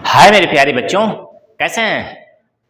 हाय मेरे प्यारे बच्चों, कैसे हैं?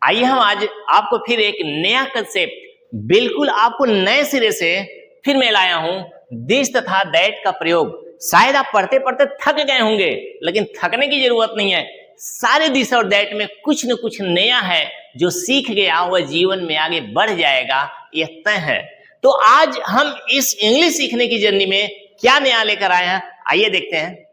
आइए हम आज आपको फिर एक नया कंसेप्ट बिल्कुल आपको नए सिरे से फिर मैं लाया हूं। दिस तथा दैट का प्रयोग शायद आप पढ़ते पढ़ते थक गए होंगे, लेकिन थकने की जरूरत नहीं है। सारे दिस और दैट में कुछ न कुछ नया है। जो सीख गया वह जीवन में आगे बढ़ जाएगा, यह तय है। तो आज हम इस इंग्लिश सीखने की जर्नी में क्या नया लेकर आए हैं, आइए देखते हैं।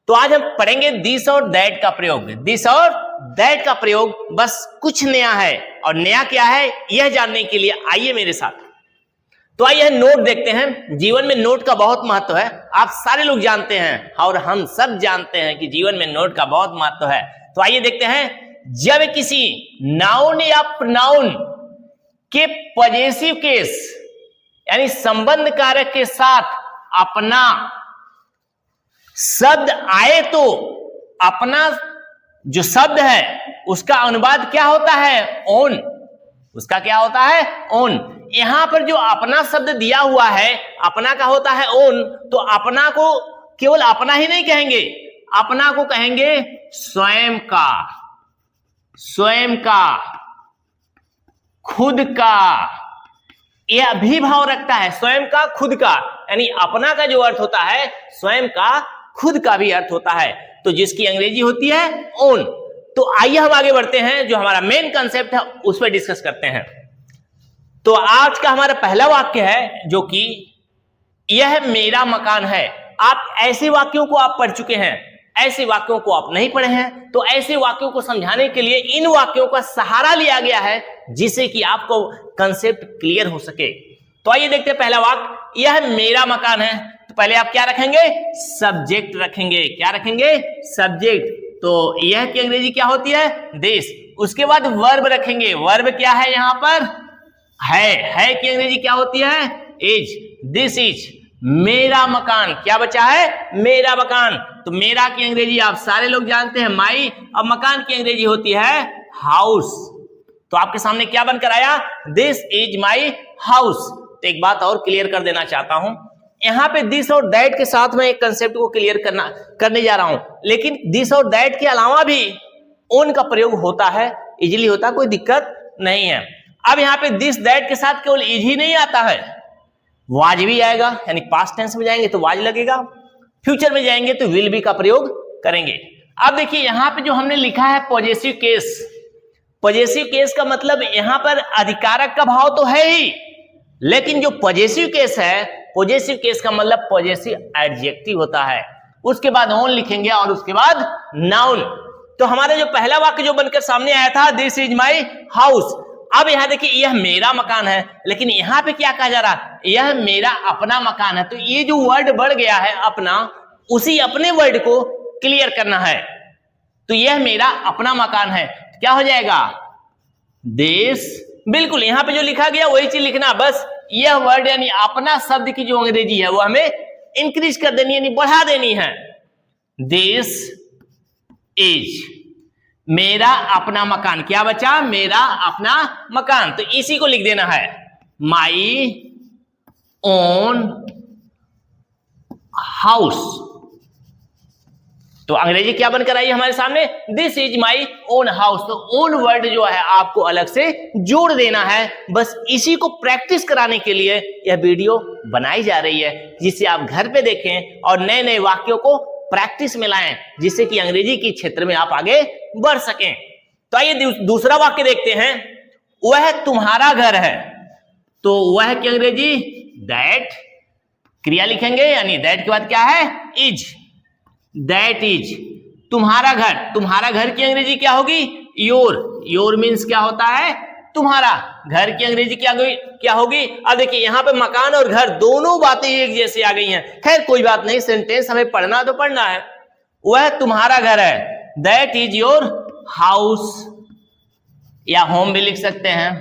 तो आज हम पढ़ेंगे दिस और दैट का प्रयोग। दिस और दैट का प्रयोग बस कुछ नया है, और नया क्या है यह जानने के लिए आइए मेरे साथ। तो आइए नोट देखते हैं। जीवन में नोट का बहुत महत्व है, आप सारे लोग जानते हैं और हम सब जानते हैं कि जीवन में नोट का बहुत महत्व है। तो आइए देखते हैं। जब किसी नाउन या प्रोनाउन के पॉजेसिव केस यानी संबंध कारक के साथ अपना शब्द आए तो अपना जो शब्द है उसका अनुवाद क्या होता है? ओन। उसका क्या होता है? ओन। यहां पर जो अपना शब्द दिया हुआ है अपना का होता है ओन। तो अपना को केवल अपना ही नहीं कहेंगे, अपना को कहेंगे स्वयं का, स्वयं का, खुद का। यह भी भाव रखता है, स्वयं का, खुद का। यानी अपना का जो अर्थ होता है स्वयं का, खुद का भी अर्थ होता है। तो जिसकी अंग्रेजी होती है ओन। तो आइए हम आगे बढ़ते हैं, जो हमारा मेन कंसेप्ट है उस पर डिस्कस करते हैं। तो आज का हमारा पहला वाक्य है जो कि यह मेरा मकान है। आप ऐसे वाक्यों को आप पढ़ चुके हैं, ऐसे वाक्यों को आप नहीं पढ़े हैं। तो ऐसे वाक्यों को समझाने के लिए इन वाक्यों का सहारा लिया गया है, जिससे कि आपको कंसेप्ट क्लियर हो सके। तो आइए देखते हैं पहला वाक्य, यह मेरा मकान है। तो पहले आप क्या रखेंगे? सब्जेक्ट रखेंगे। क्या रखेंगे? सब्जेक्ट। तो यह की अंग्रेजी क्या होती है? दिस। उसके बाद वर्ब रखेंगे। वर्ब क्या है यहां पर? है की अंग्रेजी क्या होती है? इज। दिस इज मेरा मकान। क्या बचा है? मेरा मकान। तो मेरा की अंग्रेजी आप सारे लोग जानते हैं, माई। और मकान की अंग्रेजी होती है हाउस। तो आपके सामने क्या बनकर आया? This is my house. तो एक बात और क्लियर कर देना चाहता हूं, यहां पे दिस और दैट के साथ मैं एक कंसेप्ट को क्लियर करने जा रहा हूं, लेकिन दिस और दैट के अलावा भी ओन का प्रयोग होता है, इजीली होता है, कोई दिक्कत नहीं है। अब यहां पे दिस दैट के साथ केवल इज ही नहीं आता है, वाज भी आएगा। यानी पास्ट टेंस में जाएंगे तो वाज लगेगा, फ्यूचर में जाएंगे तो विल बी का प्रयोग करेंगे। अब देखिए यहां पे जो हमने लिखा है पॉजेसिव केस। पॉजेसिव केस का मतलब यहां पर अधिकारक का भाव तो है ही, लेकिन जो पॉजेसिव केस है, पॉजेसिव केस का मतलब पॉजेसिव एडजेक्टिव होता है। उसके बाद ऑन लिखेंगे और उसके बाद नाउन। तो हमारा जो पहला वाक्य जो बनकर सामने आया था, दिस इज माई हाउस। अब यहां देखिए यह मेरा मकान है, लेकिन यहां पे क्या कहा जा रहा है? यह मेरा अपना मकान है। तो ये जो वर्ड बढ़ गया है अपना, उसी अपने वर्ड को क्लियर करना है। तो यह मेरा अपना मकान है, तो क्या हो जाएगा? दिस। बिल्कुल यहां पे जो लिखा गया वही चीज लिखना, बस यह वर्ड यानी अपना शब्द की जो अंग्रेजी है वो हमें इंक्रीज कर देनी, यानी बढ़ा देनी है। दिस इज मेरा अपना मकान। क्या बचा? मेरा अपना मकान। तो इसी को लिख देना है, माई ओन हाउस। तो अंग्रेजी क्या बनकर आई हमारे सामने? This is my own house. तो ओन वर्ड जो है आपको अलग से जोड़ देना है। बस इसी को प्रैक्टिस कराने के लिए यह वीडियो बनाई जा रही है, जिससे आप घर पे देखें और नए नए वाक्यों को प्रैक्टिस में लाएं, जिससे कि अंग्रेजी के क्षेत्र में आप आगे बढ़ सकें। तो आइए दूसरा वाक्य देखते हैं, वह तुम्हारा घर है। तो वह की अंग्रेजी दैट। क्रिया लिखेंगे, यानी दैट के बाद क्या है? इज। दैट इज तुम्हारा घर। तुम्हारा घर की अंग्रेजी क्या होगी? योर। योर मीन्स क्या होता है? तुम्हारा। घर की अंग्रेजी क्या होगी? अब देखिए यहां पे मकान और घर दोनों बातें एक जैसी आ गई हैं। खैर कोई बात नहीं, सेंटेंस हमें पढ़ना तो पढ़ना है। वह तुम्हारा घर है, दैट इज योर हाउस, या होम भी लिख सकते हैं।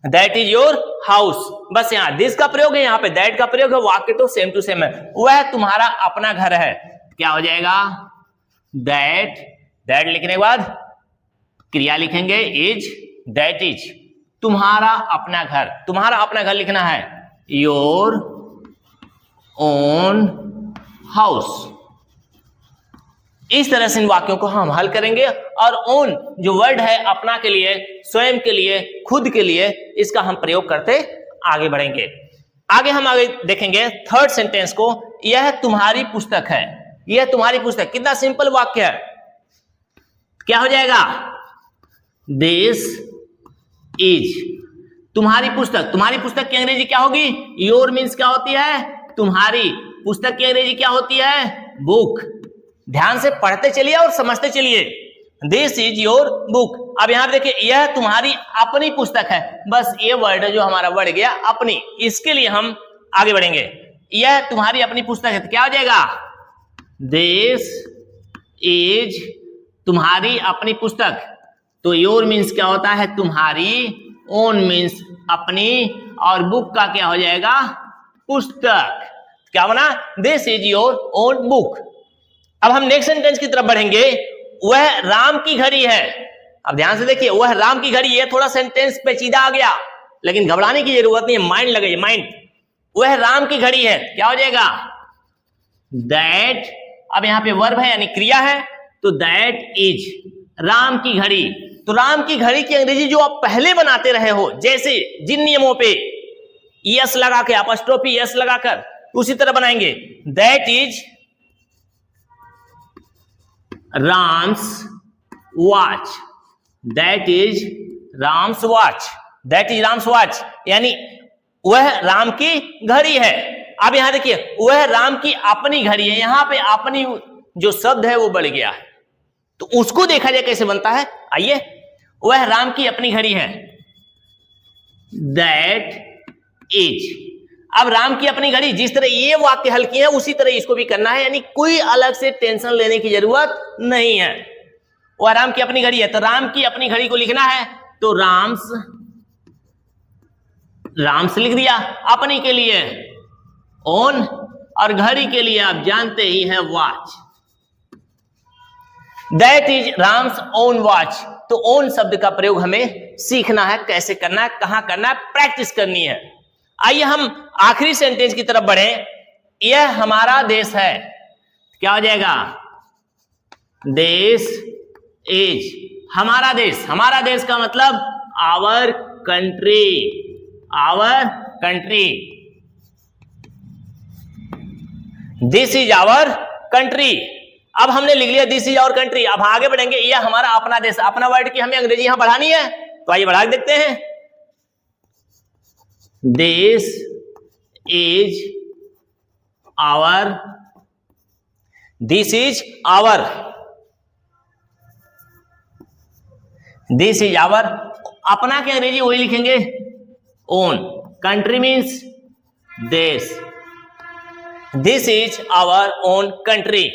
That is your house. बस यहां दिस का प्रयोग है, यहां पे दैट का प्रयोग है, वाक्य तो सेम टू सेम है। वह तुम्हारा अपना घर है, क्या हो जाएगा? दैट। दैट लिखने के बाद क्रिया लिखेंगे इज। दैट इज तुम्हारा अपना घर। तुम्हारा अपना घर लिखना है योर ओन हाउस। इस तरह से इन वाक्यों को हम हल करेंगे और ओन जो वर्ड है अपना के लिए, स्वयं के लिए, खुद के लिए, इसका हम प्रयोग करते आगे बढ़ेंगे। आगे देखेंगे थर्ड सेंटेंस को। यह तुम्हारी पुस्तक है। यह तुम्हारी पुस्तक, कितना सिंपल वाक्य है। क्या हो जाएगा? दिस इज तुम्हारी पुस्तक। तुम्हारी पुस्तक की अंग्रेजी क्या होगी? योर मीन्स क्या होती है? तुम्हारी। पुस्तक की अंग्रेजी क्या होती है? बुक। ध्यान से पढ़ते चलिए और समझते चलिए। This is your book. अब यहां देखिए, यह तुम्हारी अपनी पुस्तक है। बस ये वर्ड जो हमारा बढ़ गया अपनी, इसके लिए हम आगे बढ़ेंगे। यह तुम्हारी अपनी पुस्तक है तो क्या हो जाएगा? दिस इज तुम्हारी अपनी पुस्तक। तो योर मीन्स क्या होता है? तुम्हारी। ओन मीन्स अपनी, और बुक का क्या हो जाएगा? पुस्तक। क्या बना? This is your own book. अब हम नेक्स्ट सेंटेंस की तरफ बढ़ेंगे। वह राम की घड़ी है। अब ध्यान से देखिए, वह राम की घड़ी है। थोड़ा सेंटेंस पेचीदा आ गया, लेकिन घबराने की जरूरत नहीं है, माइंड लगाइए, माइंड। वह राम की घड़ी है, क्या हो जाएगा? दैट। अब यहां पे वर्ब है यानी क्रिया है, तो दैट इज राम की घड़ी। तो राम की घड़ी की अंग्रेजी जो आप पहले बनाते रहे हो, जैसे जिन नियमों पे यस लगा के, अपॉस्ट्रोफी यस लगाकर, उसी तरह बनाएंगे। That is Ram's watch. That is Ram's watch. That is Ram's watch, यानी वह राम की घड़ी है। अब यहां देखिए, वह राम की अपनी घड़ी है। यहां पे अपनी जो शब्द है वो बढ़ गया है, तो उसको देखा जाए कैसे बनता है। आइए, वह राम की अपनी घड़ी है। That is. अब राम की अपनी घड़ी, जिस तरह ये वाक्य हल किए हैं उसी तरह इसको भी करना है, यानी कोई अलग से टेंशन लेने की जरूरत नहीं है। वह राम की अपनी घड़ी है, तो राम की अपनी घड़ी को लिखना है, तो राम्स लिख दिया। अपनी के लिए ओन, और घड़ी के लिए आप जानते ही हैं watch. That is Ram's own watch. तो ओन शब्द का प्रयोग हमें सीखना है, कैसे करना है, कहां करना है, प्रैक्टिस करनी है। आइए हम आखिरी सेंटेंस की तरफ बढ़े। यह हमारा देश है, क्या हो जाएगा? देश इज हमारा देश। हमारा देश का मतलब our country. Our country, this is our country. अब हमने लिख लिया दिस इज आवर कंट्री। अब आगे बढ़ेंगे। यह हमारा अपना देश। अपना वर्ड की हमें अंग्रेजी यहां बढ़ानी है, तो आइए बढ़ा देखते हैं। This is our. This is our. This is our. अपना के अंग्रेजी वही लिखेंगे, ओन। कंट्री मीन्स देश। This is our own country.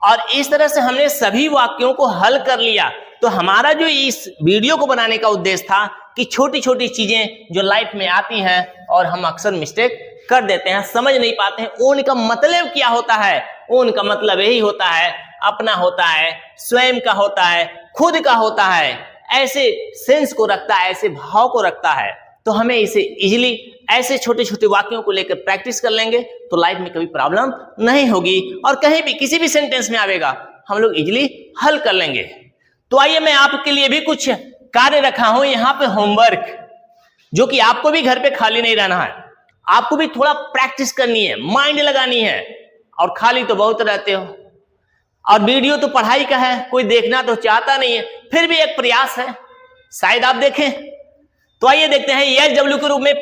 और इस तरह से हमने सभी वाक्यों को हल कर लिया। तो हमारा जो इस वीडियो को बनाने का उद्देश्य था कि छोटी छोटी चीजें जो लाइफ में आती हैं और हम अक्सर मिस्टेक कर देते हैं, समझ नहीं पाते हैं, ओन का मतलब क्या होता है। ओन का मतलब यही होता है, अपना होता है, स्वयं का होता है, खुद का होता है, ऐसे सेंस को रखता है, ऐसे भाव को रखता है। तो हमें इसे इजीली ऐसे छोटे छोटे वाक्यों को लेकर प्रैक्टिस कर लेंगे तो लाइफ में कभी प्रॉब्लम नहीं होगी, और कहीं भी किसी भी सेंटेंस में आवेगा हम लोग इजीली हल कर लेंगे। तो आइए, मैं आपके लिए भी कुछ कार्य रखा हूं यहाँ पे, होमवर्क, जो कि आपको भी घर पे खाली नहीं रहना है। आपको भी थोड़ा प्रैक्टिस करनी है, माइंड लगानी है, और खाली तो बहुत रहते हो। और वीडियो तो पढ़ाई का है, कोई देखना तो चाहता नहीं है, फिर भी एक प्रयास है, शायद आप देखें। तो आइए देखते हैं। यह डब्ल्यू के रूप में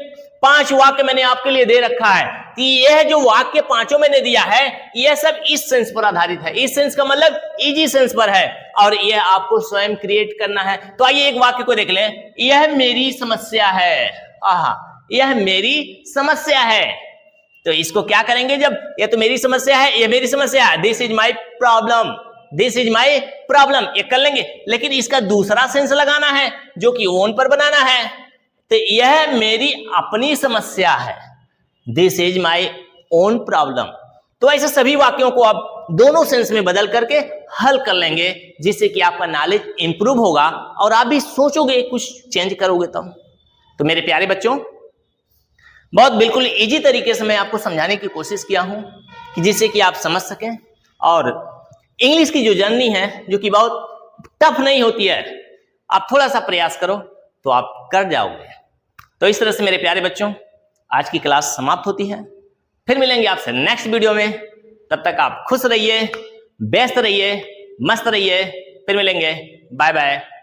5 वाक्य मैंने आपके लिए दे रखा है कि यह जो वाक्य 5 मैंने दिया है, यह सब इस सेंस पर आधारित है। इस सेंस का मतलब इजी सेंस पर है, और यह आपको स्वयं क्रिएट करना है। तो आइए एक वाक्य को देख लें। यह मेरी समस्या है। आहा, यह मेरी समस्या है। तो इसको क्या करेंगे? जब यह तो मेरी समस्या है, यह मेरी समस्या है, this is my problem. This is my problem, ये कर लेंगे। लेकिन इसका दूसरा सेंस लगाना है जो कि ओन पर बनाना है। तो यह मेरी अपनी समस्या है, this is my own problem. तो ऐसे सभी वाक्यों को आप दोनों सेंस में बदल करके हल कर लेंगे, जिससे कि आपका नॉलेज इंप्रूव होगा और आप भी सोचोगे, कुछ चेंज करोगे तब। तो मेरे प्यारे बच्चों, बहुत बिल्कुल इजी तरीके से मैं आपको समझाने की कोशिश किया हूं कि जिससे कि आप समझ सकें और इंग्लिश की जो जर्नी है जो कि बहुत टफ नहीं होती है, आप थोड़ा सा प्रयास करो तो आप कर जाओगे। तो इस तरह से मेरे प्यारे बच्चों आज की क्लास समाप्त होती है। फिर मिलेंगे आपसे नेक्स्ट वीडियो में। तब तक आप खुश रहिए, व्यस्त रहिए, मस्त रहिए। फिर मिलेंगे। Bye bye.